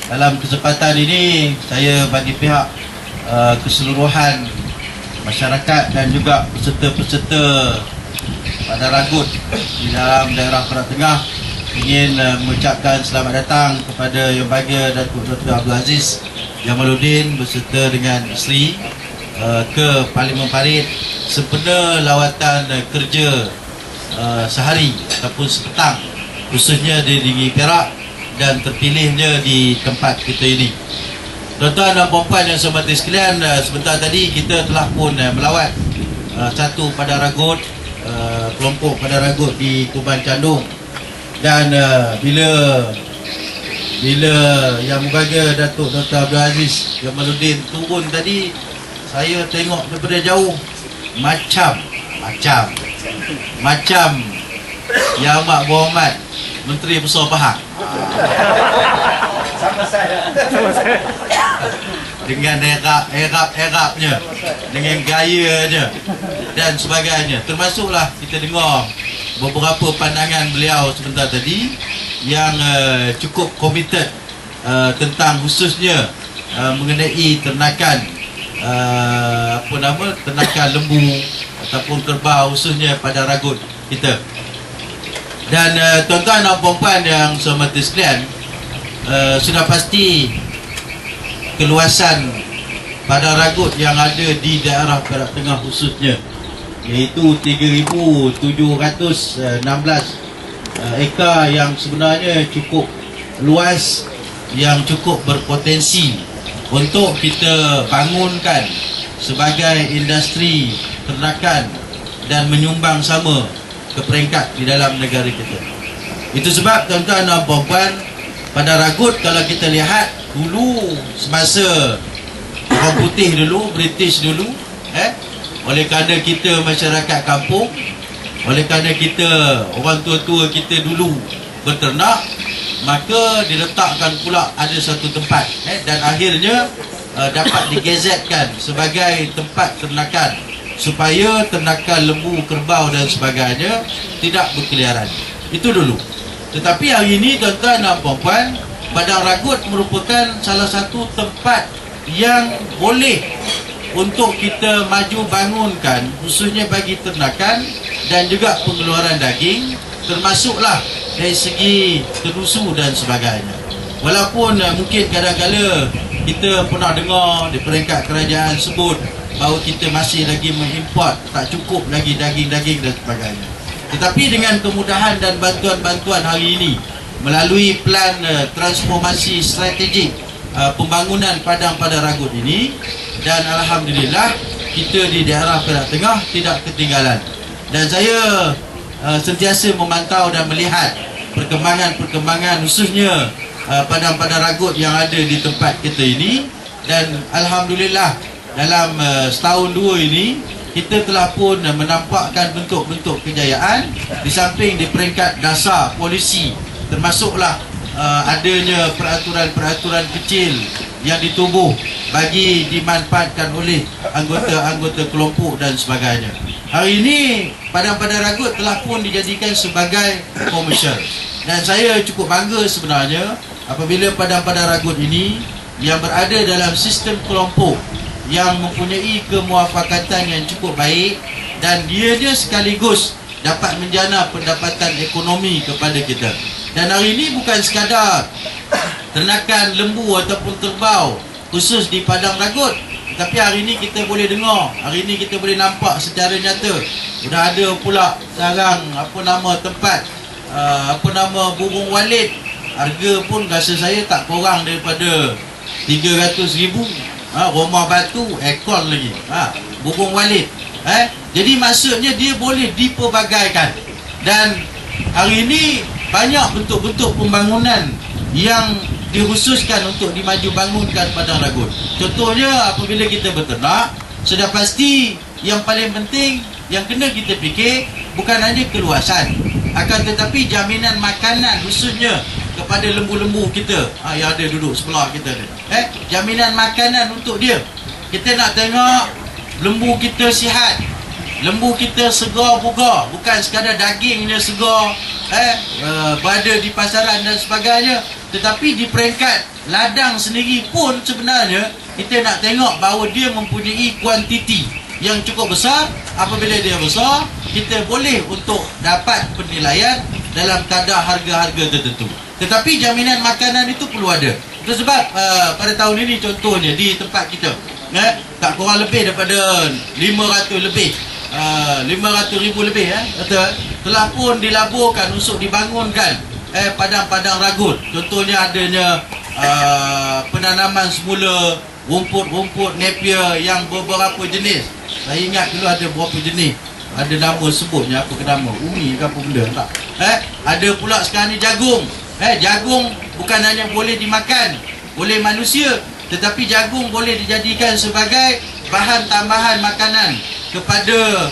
dalam kesempatan ini saya bagi pihak keseluruhan masyarakat dan juga peserta-peserta pada Ragut di dalam daerah Perak Tengah ingin mengucapkan selamat datang kepada Yang Bahagia Datuk Dr. Abdul Aziz Jamaluddin beserta dengan isteri ke Parlimen Parit sempena lawatan kerja sehari ataupun sepetang khususnya di Negeri Perak dan terpilihnya di tempat kita ini. Tuan-tuan dan puan-puan yang saya hormati sekalian, sebentar tadi kita telah pun melawat satu pada Ragut, kelompok pada Ragut di Kuban Candung, dan bila Yang Berbahagia Datuk Dr. Abdul Aziz Jamaluddin turun tadi, saya tengok daripada jauh macam Yang Amat Berhormat Menteri Besar Pahang Sama saya. dengan erap-erapnya, dengan gayanya dan sebagainya. Termasuklah kita dengar beberapa pandangan beliau sebentar tadi yang cukup komited tentang khususnya mengenai ternakan ternakan lembu ataupun kerbau khususnya pada Ragut kita. Dan tuan-tuan dan puan-puan yang saya hormati sekalian, sudah pasti keluasan pada Ragut yang ada di daerah Perak Tengah khususnya, iaitu 3,716 ekar yang sebenarnya cukup luas, yang cukup berpotensi untuk kita bangunkan sebagai industri ternakan dan menyumbang sama ke peringkat di dalam negara kita. Itu sebab tuan-tuan dan puan-puan, pada Ragut kalau kita lihat dulu semasa orang putih dulu, British dulu, oleh kerana kita masyarakat kampung, oleh kerana kita orang tua-tua kita dulu berternak, maka diletakkan pula ada satu tempat dan akhirnya dapat digazetkan sebagai tempat ternakan supaya ternakan lembu, kerbau dan sebagainya tidak berkeliaran. Itu dulu. Tetapi hari ini tuan-tuan dan puan-puan, Padang Ragut merupakan salah satu tempat yang boleh untuk kita maju bangunkan khususnya bagi ternakan dan juga pengeluaran daging, termasuklah dari segi terusu dan sebagainya. Walaupun mungkin kadang-kadang kita pernah dengar di peringkat kerajaan sebut bahawa kita masih lagi mengimport, tak cukup lagi daging-daging dan sebagainya. Tetapi dengan kemudahan dan bantuan-bantuan hari ini melalui plan transformasi strategik pembangunan padang pada Ragut ini, dan alhamdulillah kita di daerah Perak Tengah tidak ketinggalan. Dan saya sentiasa memantau dan melihat perkembangan-perkembangan khususnya padang-padang Ragut yang ada di tempat kita ini, dan alhamdulillah dalam setahun dua ini kita telah pun menampakkan bentuk-bentuk kejayaan di samping di peringkat dasar polisi, termasuklah adanya peraturan-peraturan kecil yang ditubuh bagi dimanfaatkan oleh anggota-anggota kelompok dan sebagainya. Hari ini padang-padang Ragut telah pun dijadikan sebagai komersial, dan saya cukup bangga sebenarnya apabila padang-padang Ragut ini yang berada dalam sistem kelompok yang mempunyai kemuafakatan yang cukup baik, dan dia sekaligus dapat menjana pendapatan ekonomi kepada kita. Dan hari ini bukan sekadar ternakan lembu ataupun kerbau khusus di Padang Ragut, tapi hari ini kita boleh dengar, hari ini kita boleh nampak secara nyata sudah ada pula sekarang tempat burung walit. Harga pun rasa saya tak kurang daripada 300,000. Rumah batu, ekor lagi, burung walit. Jadi maksudnya dia boleh dipelbagaikan. Dan hari ini banyak bentuk-bentuk pembangunan yang dikhususkan untuk dimaju bangunkan Padang Ragut. Contohnya apabila kita berternak, sudah pasti yang paling penting yang kena kita fikir bukan hanya keluasan, akan tetapi jaminan makanan khususnya kepada lembu-lembu kita yang ada duduk sebelah kita ni. Jaminan makanan untuk dia. Kita nak tengok lembu kita sihat, lembu kita segar bugar, bukan sekadar dagingnya segar, berada di pasaran dan sebagainya. Tetapi di peringkat ladang sendiri pun sebenarnya kita nak tengok bahawa dia mempunyai kuantiti yang cukup besar. Apabila dia besar, kita boleh untuk dapat penilaian dalam kadar harga-harga tertentu. Tetapi jaminan makanan itu perlu ada. Itu sebab pada tahun ini contohnya di tempat kita, tak kurang lebih daripada 500 lebih 500,000 lebih betul, telah pun dilaburkan untuk dibangunkan padang-padang ragut. Contohnya adanya penanaman semula rumput-rumput napier yang beberapa jenis. Saya ingat dulu ada beberapa jenis, ada nama sebutnya apa ke nama, umi ke apa benda tak. Ada pula sekarang ni jagung. Jagung bukan hanya boleh dimakan oleh manusia, tetapi jagung boleh dijadikan sebagai bahan tambahan makanan kepada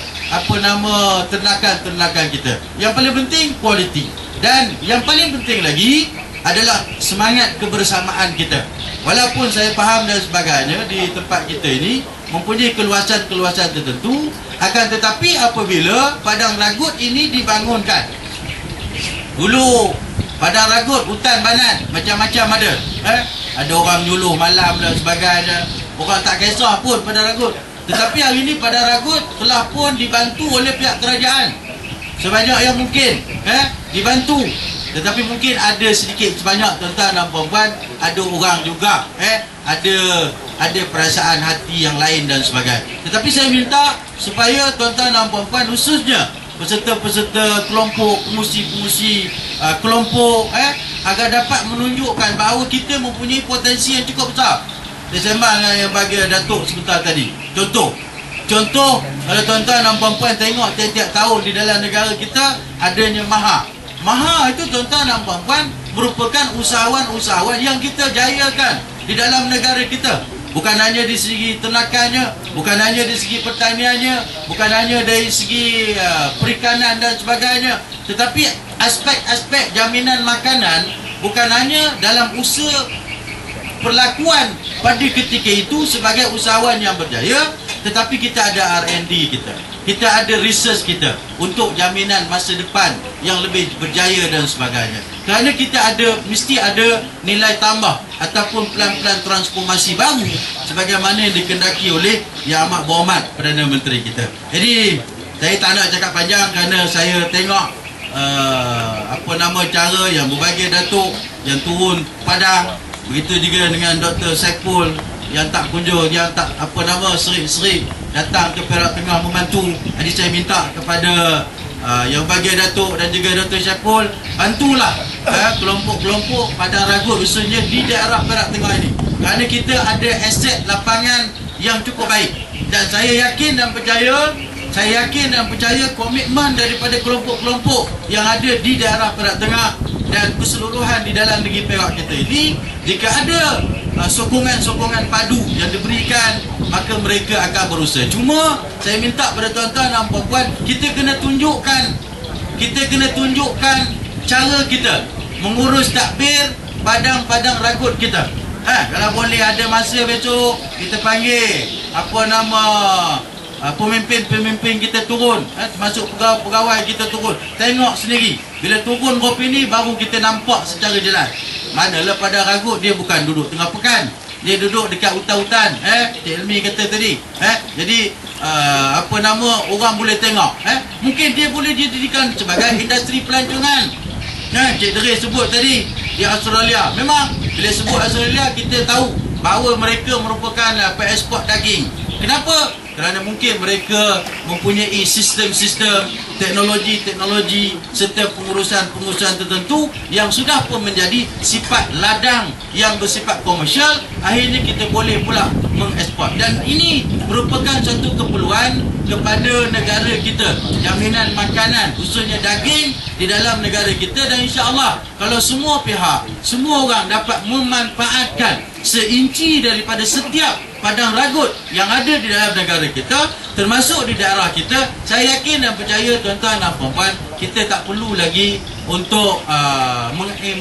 ternakan-ternakan kita. Yang paling penting kualiti, dan yang paling penting lagi adalah semangat kebersamaan kita. Walaupun saya faham dan sebagainya di tempat kita ini mempunyai keluasan-keluasan tertentu, akan tetapi apabila padang ragut ini dibangunkan, dulu padang ragut, hutan banan macam-macam ada. Ada orang nyuluh malam dan sebagainya, orang tak kisah pun padang ragut. Tetapi hari ini padang ragut telah pun dibantu oleh pihak kerajaan sebanyak yang mungkin, dibantu. Tetapi mungkin ada sedikit sebanyak tuan-tuan dan puan-puan, ada orang juga ada perasaan hati yang lain dan sebagainya. Tetapi saya minta supaya tuan-tuan dan puan-puan, khususnya peserta-peserta kelompok, pengurusi-pengurusi kelompok, agar dapat menunjukkan bahawa kita mempunyai potensi yang cukup besar. Saya sembang dengan yang bagi Datuk sebentar tadi. Contoh, kalau tuan-tuan dan puan-puan tengok tiap-tiap tahun di dalam negara kita adanya Maha itu tuan-tuan dan puan-puan merupakan usahawan-usahawan yang kita jayakan di dalam negara kita. Bukan hanya di segi ternakannya, bukan hanya di segi pertaniannya, bukan hanya dari segi perikanan dan sebagainya, tetapi aspek-aspek jaminan makanan bukan hanya dalam usaha perlakuan pada ketika itu sebagai usahawan yang berjaya, tetapi kita ada R&D kita ada research kita untuk jaminan masa depan yang lebih berjaya dan sebagainya. Kerana kita mesti ada nilai tambah ataupun pelan-pelan transformasi baru sebagaimana yang dikendaki oleh Yang Amat Berhormat Perdana Menteri kita. Jadi saya tak nak cakap panjang kerana saya tengok cara yang berbagai Datuk yang turun Padang. Begitu juga dengan Dr. Saiful yang tak kunjung, yang tak serik-serik datang ke Perak Tengah membantu. Jadi saya minta kepada yang bagi Datuk dan juga Dr. Saiful, bantulah kelompok-kelompok Padang Ragut khususnya di daerah Perak Tengah ini. Kerana kita ada aset lapangan yang cukup baik, dan saya yakin dan percaya komitmen daripada kelompok-kelompok yang ada di daerah Perak Tengah dan keseluruhan di dalam negeri Perak kita ini, jika ada sokongan-sokongan padu yang diberikan, maka mereka akan berusaha. Cuma saya minta pada tuan-tuan dan puan-puan, kita kena tunjukkan cara kita mengurus takbir padang-padang ragut kita. Kalau boleh ada masa besok kita panggil pemimpin kita turun, termasuk pegawai kita turun, tengok sendiri. Bila turun berapa ini baru kita nampak secara jelas. Manalah pada ragut dia bukan duduk tengah pekan, dia duduk dekat hutan-hutan. Cik Elmi kata tadi. Jadi orang boleh tengok. Mungkin dia boleh dijadikan sebagai industri pelancongan. Cik Deri sebut tadi di Australia. Memang bila sebut Australia, kita tahu bahawa mereka merupakan pengeksport daging. Kenapa? Kerana mungkin mereka mempunyai sistem-sistem teknologi serta pengurusan tertentu yang sudah pun menjadi sifat ladang yang bersifat komersial. Akhirnya kita boleh pula mengeksport, dan ini merupakan satu keperluan kepada negara kita, jaminan makanan khususnya daging di dalam negara kita. Dan insya-Allah kalau semua pihak, semua orang dapat memanfaatkan seinci daripada setiap padang ragut yang ada di dalam negara kita, termasuk di daerah kita, saya yakin dan percaya tuan-tuan dan puan-puan, kita tak perlu lagi untuk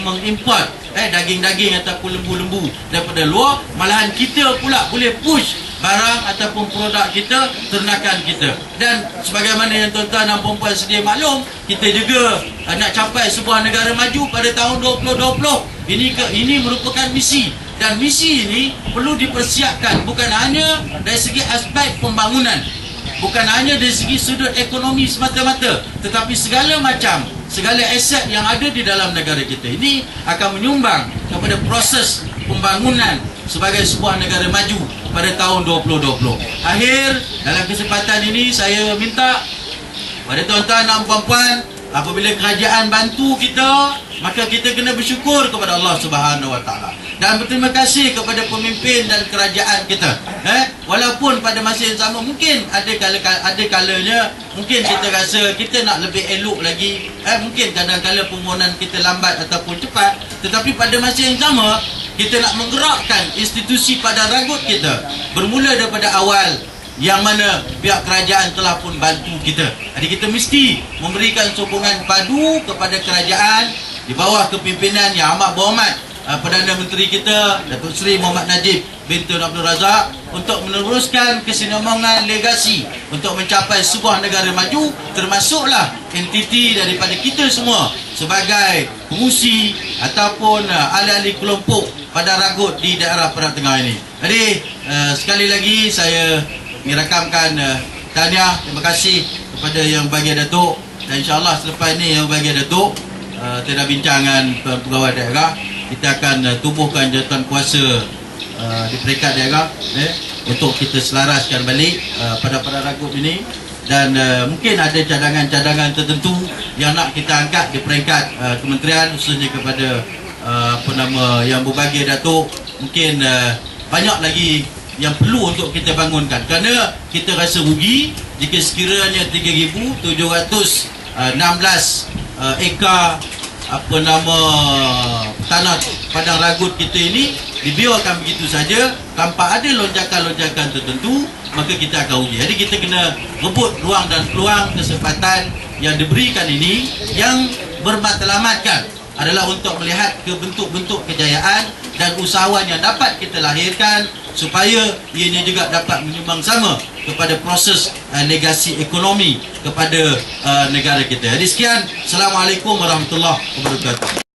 mengimport daging-daging ataupun lembu-lembu daripada luar. Malahan kita pula boleh push barang ataupun produk kita, ternakan kita. Dan sebagaimana yang tuan-tuan dan puan-puan sedia maklum, kita juga nak capai sebuah negara maju pada tahun 2020. Ini merupakan misi, dan misi ini perlu dipersiapkan bukan hanya dari segi aspek pembangunan, bukan hanya dari segi sudut ekonomi semata-mata, tetapi segala aset yang ada di dalam negara kita ini akan menyumbang kepada proses pembangunan sebagai sebuah negara maju pada tahun 2020. Akhir, dalam kesempatan ini saya minta pada tuan-tuan dan puan-puan, apabila kerajaan bantu kita, maka kita kena bersyukur kepada Allah Subhanahu Wa Taala dan berterima kasih kepada pemimpin dan kerajaan kita. Walaupun pada masa yang sama mungkin ada kalanya mungkin kita rasa kita nak lebih elok lagi, mungkin kadang-kadang permohonan kita lambat ataupun cepat, tetapi pada masa yang sama kita nak menggerakkan institusi Padang Ragut kita bermula daripada awal, yang mana pihak kerajaan telah pun bantu kita. Jadi kita mesti memberikan sokongan padu kepada kerajaan di bawah kepimpinan Yang Amat Berhormat Perdana Menteri kita Datuk Seri Muhammad Najib bin Tun Abdul Razak untuk meneruskan kesinambungan legasi untuk mencapai sebuah negara maju, termasuklah entiti daripada kita semua sebagai pengusi ataupun ahli-ahli kelompok Padang Ragut di daerah Perak Tengah ini. Jadi sekali lagi saya merakamkan tahniah, terima kasih kepada Yang Bahagia Datuk, dan insyaAllah selepas ini Yang Bahagia Datuk kita dah bincang dengan pegawai daerah, kita akan tubuhkan jawatan kuasa di peringkat daerah untuk kita selaraskan balik pada Padang Ragut ini, dan mungkin ada cadangan-cadangan tertentu yang nak kita angkat di peringkat kementerian, khususnya kepada Yang Berbahagia Datuk. Mungkin banyak lagi yang perlu untuk kita bangunkan, kerana kita rasa rugi jika sekiranya 3,716 ekar tanah Padang Ragut kita ini dibiarkan begitu saja tanpa ada lonjakan-lonjakan tertentu, maka kita akan rugi. Jadi kita kena rebut ruang dan peluang kesempatan yang diberikan ini, yang bermatlamatkan adalah untuk melihat ke bentuk-bentuk kejayaan dan usahawan yang dapat kita lahirkan, supaya ianya juga dapat menyumbang sama kepada proses legasi ekonomi kepada negara kita. Jadi sekian, Assalamualaikum warahmatullahi wabarakatuh.